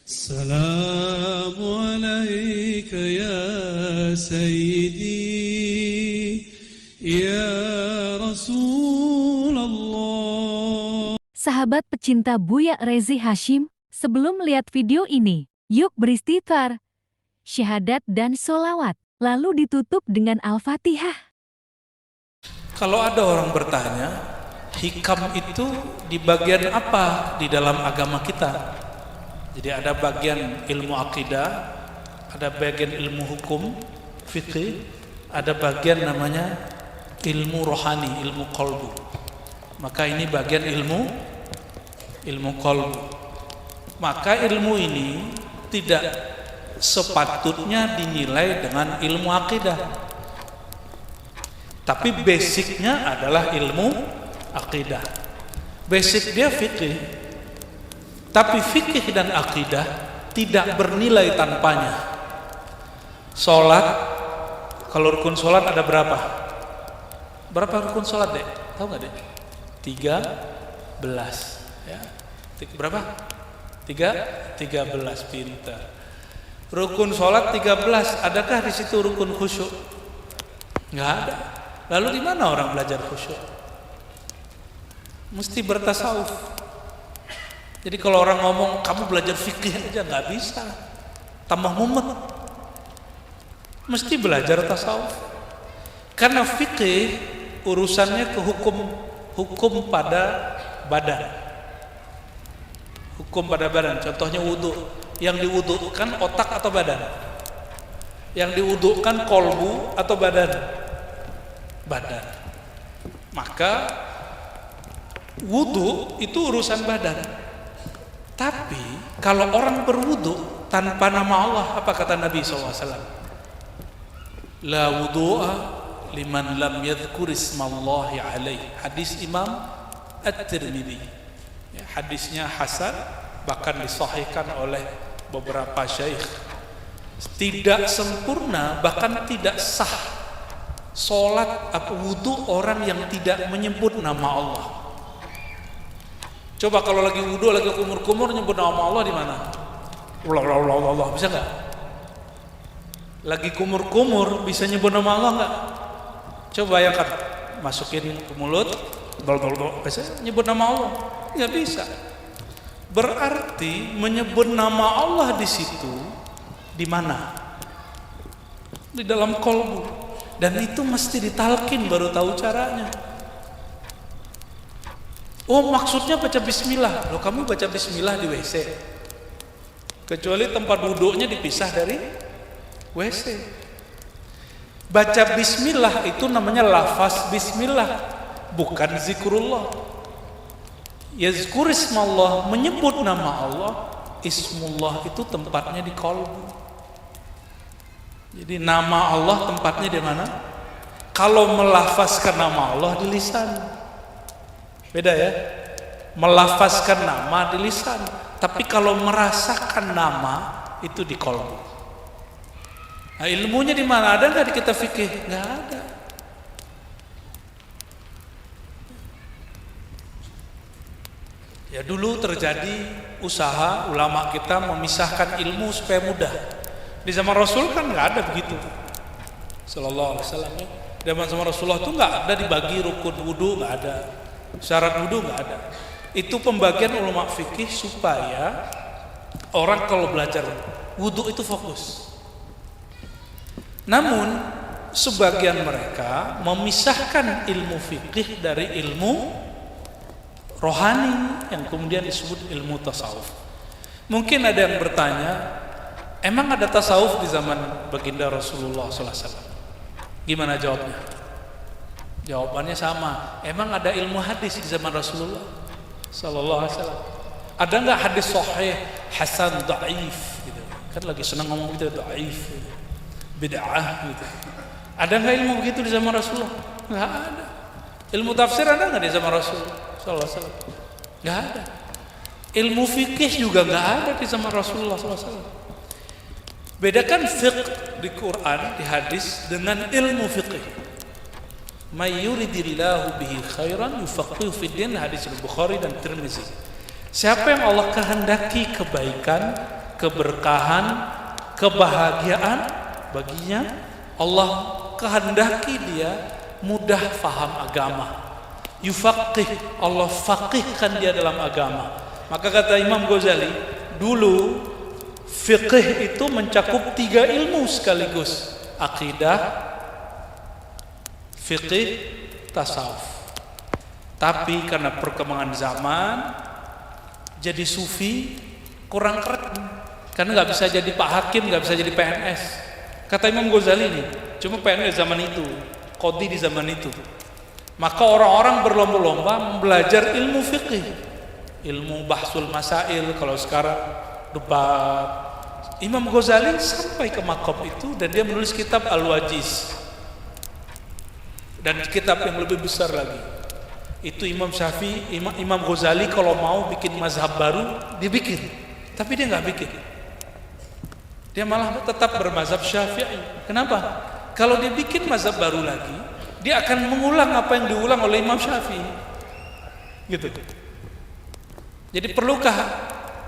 السلام عليك يا سيدي يا رسول الله. Sahabat pecinta Buya Rezi Hashim, sebelum melihat video ini, yuk beristighfar, syahadat dan sholawat, lalu ditutup dengan Al-Fatihah. Kalau ada orang bertanya, hikam itu di bagian apa di dalam agama kita? Jadi ada bagian ilmu akidah, ada bagian ilmu hukum, fikih, ada bagian namanya ilmu rohani, ilmu qalbu. Maka ini bagian ilmu qalbu. Maka ilmu ini tidak sepatutnya dinilai dengan ilmu akidah. Tapi basicnya adalah ilmu akidah. Basic dia fikih. Tapi fikih dan akidah tidak bernilai tanpanya. Sholat, kalau rukun sholat ada berapa? Berapa rukun sholat, Dek? Tahu nggak, Dek? 13 ya. Berapa? 13, pintar. Rukun sholat 13, adakah di situ rukun khusyuk? Nggak ada. Lalu di mana orang belajar khusyuk? Mesti bertasawuf. Jadi kalau orang ngomong kamu belajar fikih aja nggak bisa, tambah mumet. Mesti belajar tasawuf. Karena fikih urusannya ke hukum pada badan. Hukum pada badan. Contohnya wudu. Yang diwudukan otak atau badan? Yang diwudukan kolbu atau badan? Badan. Maka wudu itu urusan badan. Tapi kalau orang berwudu tanpa nama Allah, apa kata Nabi SAW? La wudu'a liman lam yadhkur ismallahi alaih. Hadis Imam At-Tirmidzi. Ya, hadisnya hasan, bahkan disahihkan oleh beberapa syaikh. Tidak sempurna, bahkan tidak sah salat atau wudu orang yang tidak menyebut nama Allah. Coba kalau lagi wudu, lagi kumur-kumur nyebut nama Allah di mana? Allah, bisa nggak? Lagi kumur-kumur bisa nyebut nama Allah nggak? Coba bayangkan, masukin ke mulut, bisa nyebut nama Allah? Nggak bisa. Berarti menyebut nama Allah di situ di mana? Di dalam kolbu. Dan itu mesti ditalkin baru tahu caranya. Oh, maksudnya baca bismillah. Loh, kamu baca bismillah di WC. Kecuali tempat duduknya dipisah dari WC. Baca bismillah itu namanya lafaz bismillah, bukan zikrullah. Yazkur ismallah, menyebut nama Allah. Ismullah itu tempatnya di qalbu. Jadi nama Allah tempatnya di mana? Kalau melafazkan nama Allah di lisan. Beda ya, melafazkan nama di lisan, tapi kalau merasakan nama itu di qalbu. Nah, ilmunya di mana? Ada nggak di kitab fikih? Nggak ada. Ya, dulu terjadi usaha ulama kita memisahkan ilmu supaya mudah. Di zaman Rasul kan nggak ada begitu. Sallallahu alaihi wasallam ya. Zaman Rasulullah tuh nggak ada dibagi rukun wudu, nggak ada. Syarat wudu nggak ada. Itu pembagian ulama fikih supaya orang kalau belajar wudu itu fokus. Namun sebagian mereka memisahkan ilmu fikih dari ilmu rohani yang kemudian disebut ilmu tasawuf. Mungkin ada yang bertanya, emang ada tasawuf di zaman baginda Rasulullah SAW? Gimana jawabnya? Jawabannya sama. Emang ada ilmu hadis di zaman Rasulullah sallallahu alaihi wasallam? Ada nggak hadis sahih, hasan, dhaif gitu? Kan lagi senang ngomong gitu, dhaif, gitu. Bid'ah gitu. Ada nggak ilmu begitu di zaman Rasulullah? Nggak ada. Ilmu tafsir ada nggak di zaman Rasulullah sallallahu alaihi wasallam? Nggak ada. Ilmu fikih juga nggak ada di zaman Rasulullah sallallahu alaihi wasallam. Bedakan fiqh di Quran, di hadis dengan ilmu fikih. May yuridillahu bihi khairan yufaqihu fid din, hadis Bukhari dan Tirmizi. Siapa yang Allah kehendaki kebaikan, keberkahan, kebahagiaan baginya. Allah kehendaki dia mudah faham agama. Yufaqih, Allah faqihkan dia dalam agama. Maka kata Imam Ghazali, dulu fiqih itu mencakup 3 ilmu sekaligus: akidah, fiqih, tasawuf. Tapi karena perkembangan zaman, jadi sufi kurang keren, karena nggak bisa jadi Pak Hakim, nggak bisa jadi PNS. Kata Imam Ghazali ini, cuma PNS zaman itu, qadhi di zaman itu. Maka orang-orang berlomba-lomba belajar ilmu fiqih, ilmu bahsul masail, kalau sekarang debat. Imam Ghazali sampai ke makom itu dan dia menulis kitab Al-Wajiz, dan kitab yang lebih besar lagi. Itu Imam Syafi'i, Imam Ghazali kalau mau bikin mazhab baru, dia bikin. Tapi dia nggak bikin. Dia malah tetap bermazhab Syafi'i. Kenapa? Kalau dia bikin mazhab baru lagi, dia akan mengulang apa yang diulang oleh Imam Syafi'i. Gitu. Jadi perlukah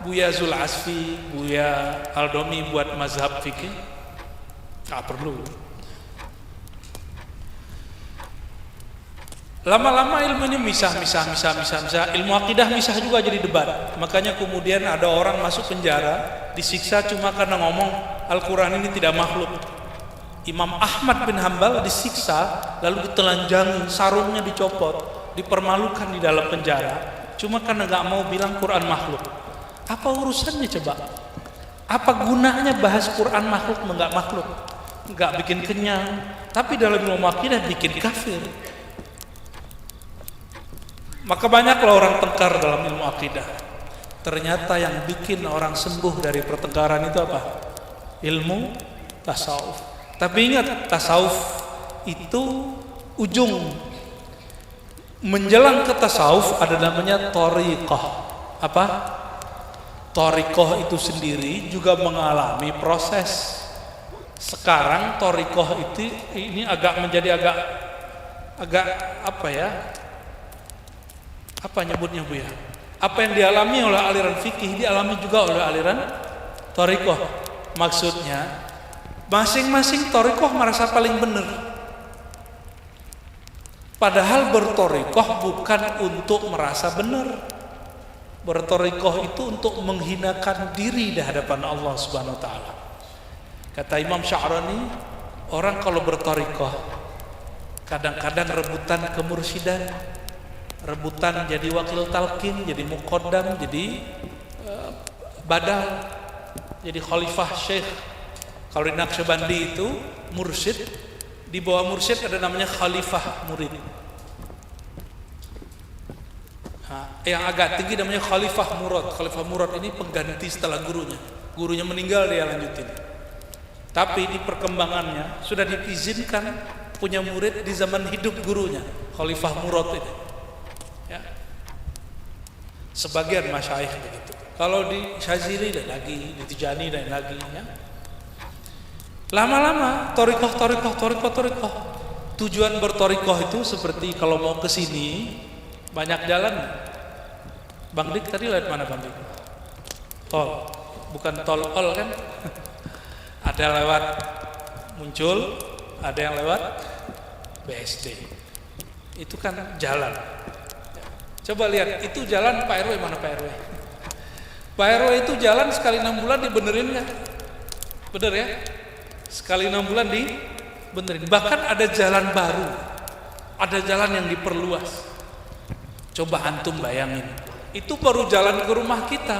Buya Zul Asfi, Buya Aldomi buat mazhab fikih? Nggak perlu. Lama-lama ilmu ini misah. Ilmu akidah misah juga jadi debat. Makanya kemudian ada orang masuk penjara, disiksa cuma karena ngomong Al-Quran ini tidak makhluk. Imam Ahmad bin Hambal disiksa, lalu ditelanjangi, sarungnya dicopot, dipermalukan di dalam penjara, cuma karena gak mau bilang Quran makhluk. Apa urusannya coba? Apa gunanya bahas Quran makhluk enggak makhluk? Enggak bikin kenyang, tapi dalam ilmu akidah bikin kafir. Maka banyaklah orang tengkar dalam ilmu akidah. Ternyata yang bikin orang sembuh dari pertengkaran itu apa? Ilmu tasawuf. Tapi ingat, tasawuf itu ujung. Menjelang ke tasawuf ada namanya thariqah. Apa? Thariqah itu sendiri juga mengalami proses. Sekarang thariqah itu ini menjadi agak apa ya? Apa nyebutnya Bu ya? Apa yang dialami oleh aliran fikih dialami juga oleh aliran thariqah. Maksudnya masing-masing thariqah merasa paling benar. Padahal berthariqah bukan untuk merasa benar. Berthariqah itu untuk menghinakan diri di hadapan Allah Subhanahu wa taala. Kata Imam Sya'rani, orang kalau berthariqah kadang-kadang rebutan kemursidan, rebutan jadi wakil talqin, jadi muqaddam, jadi badal, jadi khalifah syekh. Kalau di Naqsyabandi itu mursyid, di bawah mursyid ada namanya khalifah murid. Yang agak tinggi namanya khalifah murad. Khalifah murad ini pengganti setelah gurunya. Gurunya meninggal dia lanjutin. Tapi di perkembangannya sudah diizinkan punya murid di zaman hidup gurunya, khalifah murad ini. Ya. Sebagian masyayikh begitu. Kalau di Syazili dan lagi, di Tijani dan lagi ya. Lama-lama thariqah. Tujuan berthariqah itu seperti kalau mau ke sini banyak jalan. Bang Dik tadi lewat mana Bang Dik? Tol, bukan tol kan? Ada lewat Muncul, ada yang lewat BSD. Itu kan jalan. Coba lihat, itu jalan Pak RW mana Pak RW? Pak RW itu jalan sekali 6 bulan dibenerin nggak? Bener ya? Sekali 6 bulan dibenerin. Bahkan ada jalan baru, ada jalan yang diperluas. Coba antum bayangin, itu baru jalan ke rumah kita,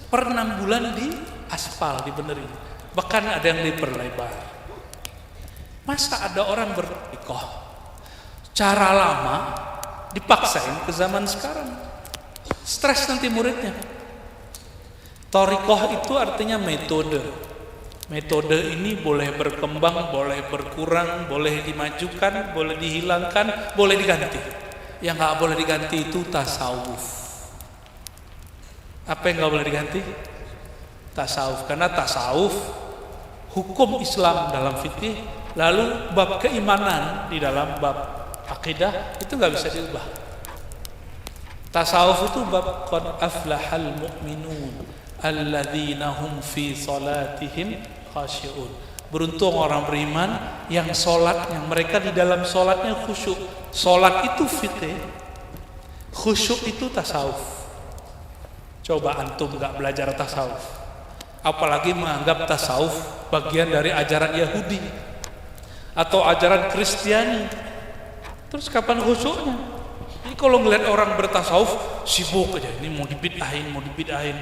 per 6 bulan di aspal dibenerin. Bahkan ada yang diperlebar. Masa ada orang berthariqah cara lama dipaksain ke zaman sekarang? Stres nanti muridnya. Thariqah itu artinya metode. Metode ini boleh berkembang, boleh berkurang, boleh dimajukan, boleh dihilangkan, boleh diganti. Yang nggak boleh diganti itu tasawuf. Apa yang nggak boleh diganti? Tasawuf. Karena tasawuf hukum Islam dalam fikih, lalu bab keimanan di dalam bab akidah itu nggak bisa diubah. Tasawuf itu bab qad aflahal mu'minun, alladzina hum fi salatihim khashi'un. Beruntung orang beriman yang sholatnya, mereka di dalam sholatnya khusyuk. Sholat itu fikih, khusyuk itu tasawuf. Coba antum gak belajar tasawuf, apalagi menganggap tasawuf bagian dari ajaran Yahudi atau ajaran Kristiani, terus kapan khusyuknya? Jadi kalau ngeliat orang bertasawuf sibuk aja, ini mau dibid'ahin,